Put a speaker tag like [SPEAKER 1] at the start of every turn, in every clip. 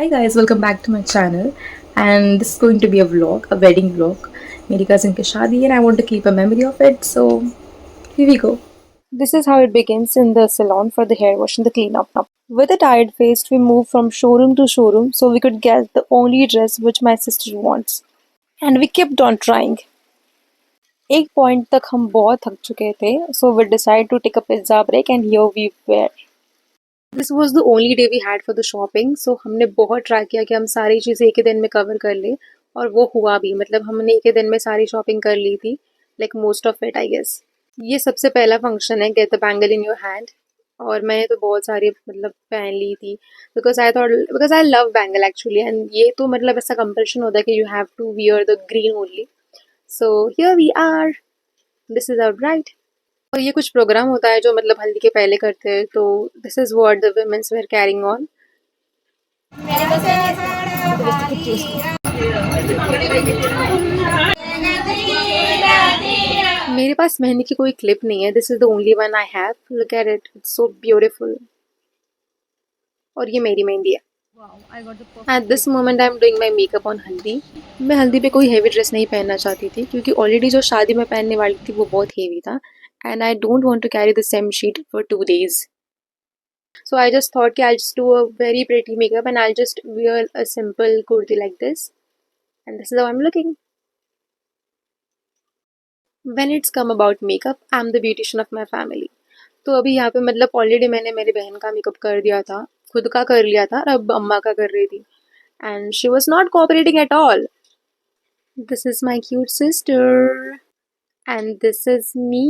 [SPEAKER 1] Hi guys, welcome back to my channel, and this is going to be a vlog, a wedding vlog. मेरी cousin की शादी है and I want to keep a memory of it, so here we go. This is how it begins in the salon for the hair wash and the cleanup. With a tired face, we moved from showroom to showroom so we could get the only dress which my sister wants. And we kept on trying. एक point तक हम बहुत थक चुके थे, so we decided to take a pizza break and here we were. This was the only day we had for the shopping, so हमने बहुत try किया कि हम सारी चीज़ें एक ही दिन में कवर कर लें, और वो हुआ भी। मतलब हमने एक ही दिन में सारी शॉपिंग कर ली थी, like most of it I guess. ये सबसे पहला फंक्शन है get the bangle in your hand, और मैंने तो बहुत सारी मतलब पहन ली थी because I love bangle actually, and ये तो मतलब ऐसा कंपल्शन होता है कि you have to wear the green only. So here we are, this is our bride. और ये कुछ प्रोग्राम होता है जो मतलब हल्दी के पहले करते हैं, तो this is what the womens were carrying on. मेरे पास मेहंदी की कोई क्लिप नहीं है, this is the only one I have. Look at it, it's so beautiful. और ये मेरी मेहंदी है। At this moment I am doing my makeup on Haldi. मैं हल्दी पे कोई हेवी ड्रेस नहीं पहनना चाहती थी क्योंकि ऑलरेडी जो शादी में पहनने वाली थी वो बहुत हेवी था, and I don't want to carry the same sheet for 2 days. So I just thought I'll just do a very pretty makeup and I'll just wear a simple kurti like this. And this is how I'm looking. When it's come about makeup, I'm the beautician of my family. तो अभी यहाँ पे मतलब already मैंने मेरी बहन का makeup कर दिया था, खुद का कर लिया था, और अब अम्मा का कर रही थी, and she was not cooperating at all. This is my cute sister and this is me.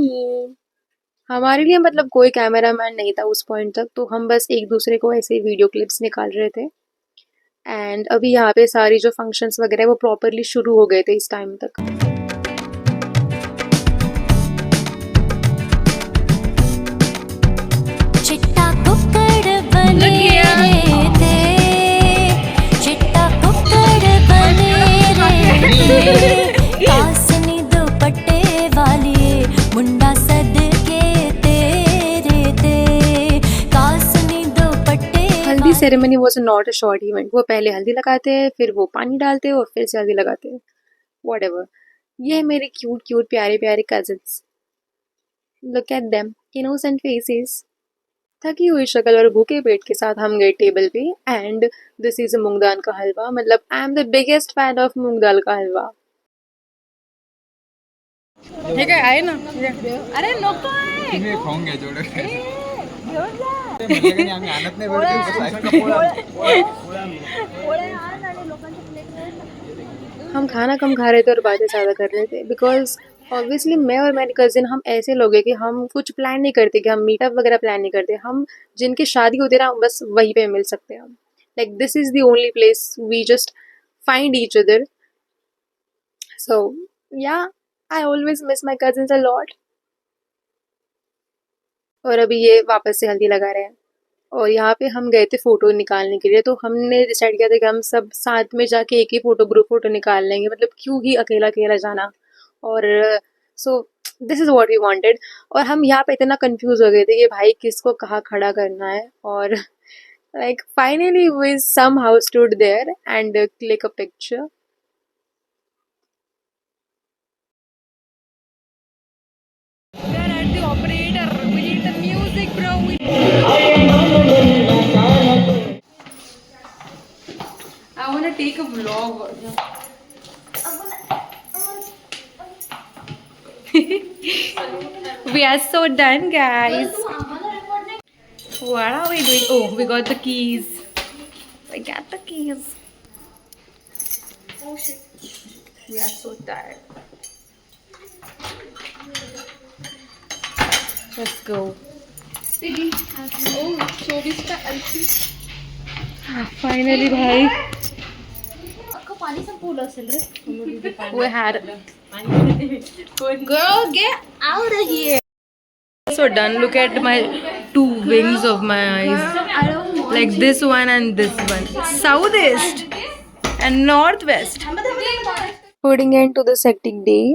[SPEAKER 1] हमारे लिए मतलब कोई कैमरामैन नहीं था उस पॉइंट तक, तो हम बस एक दूसरे को ऐसे ही वीडियो क्लिप्स निकाल रहे थे। एंड अभी यहाँ पे सारी जो फंक्शंस वगैरह वो प्रॉपरली शुरू हो गए थे इस टाइम तक। चिट्टा कुक्कड़ बने थे, चिट्टा कुक्कड़ बने थे, कासनी दुपट्टे वाली मुंडा सद के तेरे ते, कासनी दुपट्टे। हल्दी ceremony was not a short event. वो पहले हल्दी लगाते हैं, फिर वो पानी डालते हैं और फिर से हल्दी लगाते हैं, व्हाटएवर। ये है मेरे क्यूट क्यूट प्यारे प्यारे cousins. Look at them, innocent faces. थकी हुई शक्ल और भूखे पेट के साथ हम गए टेबल पे, एंड दिस इज मूंग दाल का हलवा। मतलब I am the biggest fan of मूंग दाल का हलवा। हे काय आहे ना, अरे नको आहे, तुम्ही खाऊन घ्या जेवढं घेऊन जा, म्हणजे आम्ही आणत नाही हम खाना कम खा रहे थे और बातें ज़्यादा कर रहे थे, बिकॉज ऑब्वियसली मैं और मेरी कज़िन हम ऐसे लोग हैं कि हम कुछ प्लान नहीं करते, कि हम मीटअप वगैरह प्लान नहीं करते। हम जिनकी शादी होती है ना, बस वहीं पे मिल सकते हैं हम। Like this is the only place we just find each other. So yeah, I always miss my cousins a lot. और अभी ये वापस से हल्दी लगा रहे हैं, और यहाँ पे हम गए थे फ़ोटो निकालने के लिए, तो हमने डिसाइड किया था कि हम सब साथ में जाके एक ही ग्रुप फ़ोटो निकाल लेंगे। मतलब क्यों ही अकेला अकेला जाना। और so this is what we wanted. और हम यहाँ पे इतना कंफ्यूज हो गए थे कि भाई किसको कहाँ खड़ा करना है, और like finally we somehow stood there and click a picture. I want to take a vlog. We are so done, guys. What are we doing? Oh, we got the keys. We got the keys. Oh shit. We are so tired. Let's go. Oh, showbiz का अलसी. Finally, भाई. We had. Girl, get out of here. So done. Look at my two wings of my eyes. Like this one and this one. Southeast and northwest. Putting end to this hectic day.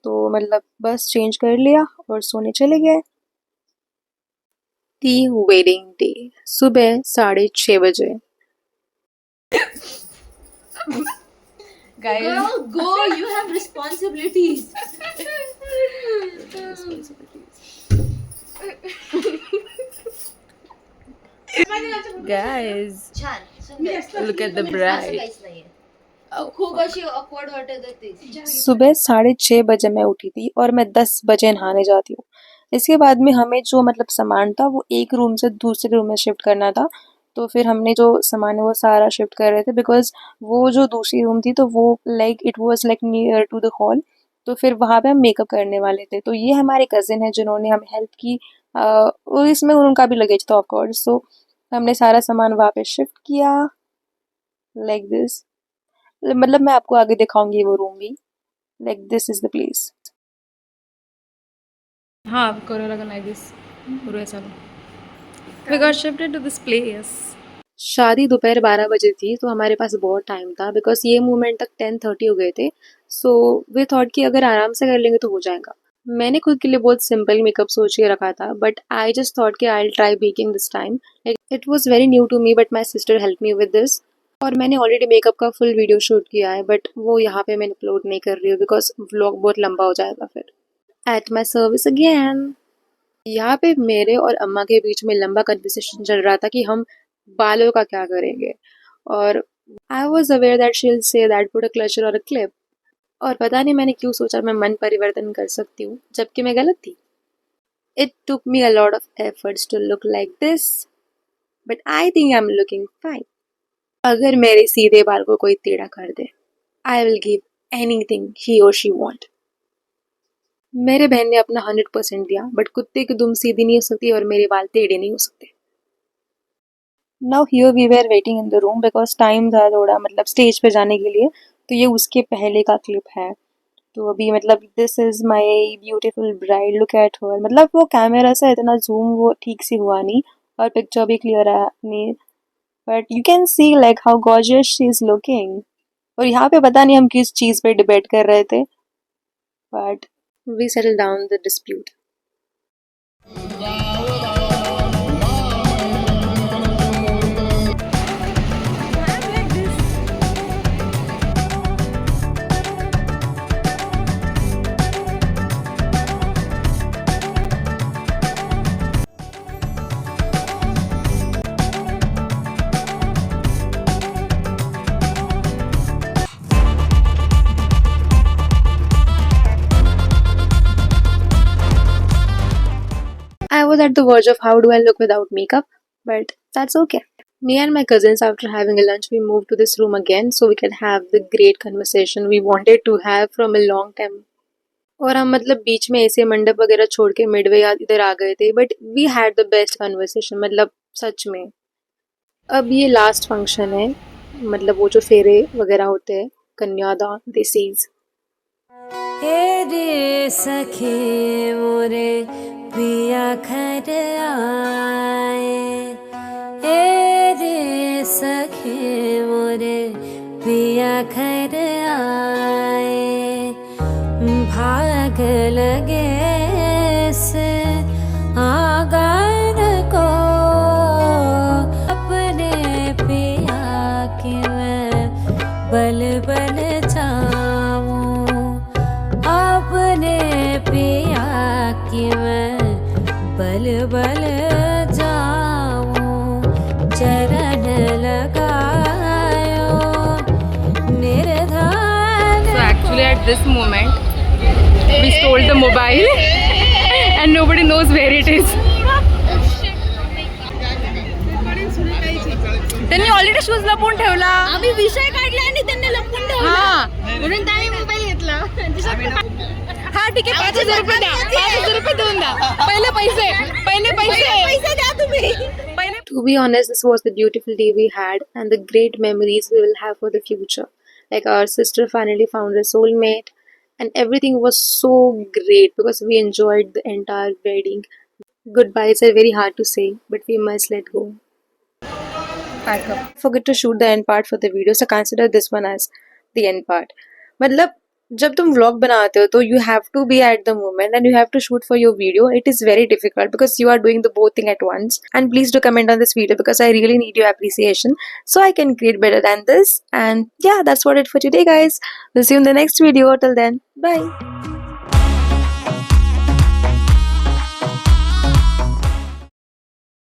[SPEAKER 1] तो मतलब बस change कर लिया और सोने चले गए। The wedding day. सुबह 6:30 बजे। Guys,
[SPEAKER 2] Girl, go. You have responsibilities.
[SPEAKER 1] guys,
[SPEAKER 2] छान सुंदर.
[SPEAKER 1] look at the
[SPEAKER 2] असं
[SPEAKER 1] bride.
[SPEAKER 2] काहीच नाहीये. तू खूप अशी ऑकवर्ड वाटत होतीस.
[SPEAKER 1] सुबह 6:30 बजे मैं उठी थी और मैं 10 बजे नहाने जाती हूँ। इसके बाद में हमें जो मतलब सामान था वो एक रूम से दूसरे रूम में शिफ्ट करना था। तो फिर हमने जो सामान है वो सारा शिफ्ट कर रहे थे बिकॉज़ वो जो दूसरी रूम थी तो वो like it was like near to the hall. तो फिर वहाँ पे हम मेकअप करने वाले थे। तो ये हमारे कज़िन हैं जिन्होंने हमें हेल्प की। और इसमें उनका भी लगेज था ऑफ कोर्स। सो हमने सारा सामान वहाँ पे शिफ्ट किया लाइक दिस। मतलब मैं आपको आगे दिखाऊंगी वो रूम भी। Like this is the place. हाँ, करो लगा like this. पूरा ऐसा We got shifted to this place. शादी दोपहर 12 बजे थी तो हमारे पास बहुत टाइम था बिकॉज ये मूवमेंट तक 10:30 हो गए थे। सो वे थॉट कि अगर आराम से कर लेंगे तो हो जाएगा। मैंने खुद के लिए बहुत सिंपल मेकअप सोच के रखा था बट आई जस्ट थॉट कि I try baking this time. Like it was very new to me but my sister help me with this. और मैंने ऑलरेडी मेकअप का फुल वीडियो शूट किया है बट वो यहाँ पे मैं अपलोड नहीं कर रही हूँ बिकॉज व्लॉग बहुत लंबा हो जाएगा फिर। At my service again. यहाँ पे मेरे और अम्मा के बीच में लंबा कन्वर्सेशन चल रहा था कि हम बालों का क्या करेंगे। और I was aware that she will say that put a clutcher और अ क्लिप। और पता नहीं मैंने क्यों सोचा मैं मन परिवर्तन कर सकती हूँ जबकि मैं गलत थी। It took me a lot of efforts to look like this but I think I am looking fine. अगर मेरे सीधे बाल को कोई टेढ़ा कर दे I will give anything he और शी वांट। मेरे बहन ने अपना 100% दिया बट कुत्ते की दुम सीधी नहीं हो सकती और मेरे बाल टेढ़े नहीं हो सकते। Now here we were waiting in the room because time था थोड़ा मतलब स्टेज पे जाने के लिए। तो ये उसके पहले का क्लिप है। तो अभी मतलब this is my beautiful bride look at her. मतलब वो कैमरा से इतना जूम वो ठीक से हुआ नहीं और पिक्चर भी क्लियर आया नहीं but you can see like how gorgeous she is looking. और यहाँ पे पता नहीं हम किस चीज़ पे डिबेट कर रहे थे but we settle down the dispute. I was at the verge of how do I look without makeup, but that's okay. Me and my cousins, after having a lunch, we moved to this room again so we can have the great conversation we wanted to have from a long time. और हम मतलब बीच में ऐसे मंडप वगैरह छोड़ के Midway इधर आ गए थे but we had the best conversation मतलब सच में। अब ये लास्ट फंक्शन है मतलब वो जो फेरे वगैरह होते हैं कन्यादान दिस इज।
[SPEAKER 3] ए रे सखे मोरे पिया घर आए ए रे सखे मोरे पिया घर आए भाग लगे से आंगन को अपने पिया की मैं बल बल जाऊं अपने पिया की मैं बल बल जाऊं चरण लगायो निर्धान।
[SPEAKER 1] So actually at this moment we stole the mobile and nobody knows where it is. त्यांनी ऑलरेडी शूज लपवून ठेवला।
[SPEAKER 2] आम्ही विषय काढला आणि त्यांनी लपवून ठेवला
[SPEAKER 1] हा
[SPEAKER 2] म्हणून त्याने मोबाईल घेतला.
[SPEAKER 1] हा ठीक आहे 5,000 रुपये द्या 5,000 रुपये देऊन द्या पहिले पैसे
[SPEAKER 2] द्या तुम्ही.
[SPEAKER 1] To be honest, this was the beautiful day we had and the great memories we will have for the future. Like our sister finally found her soulmate and everything was so great because we enjoyed the entire wedding. Goodbyes are very hard to say, but we must let go. Forget to shoot the end part for the video, so consider this one as the end part. मतलब जब तुम vlog बनाते हो तो you have to be at the moment and you have to shoot for your video. It is very difficult because you are doing the both thing at once. And please do comment on this video because I really need your appreciation so I can create better than this. And yeah, that's what it for today, guys. We'll see you in the next video. Till then, bye.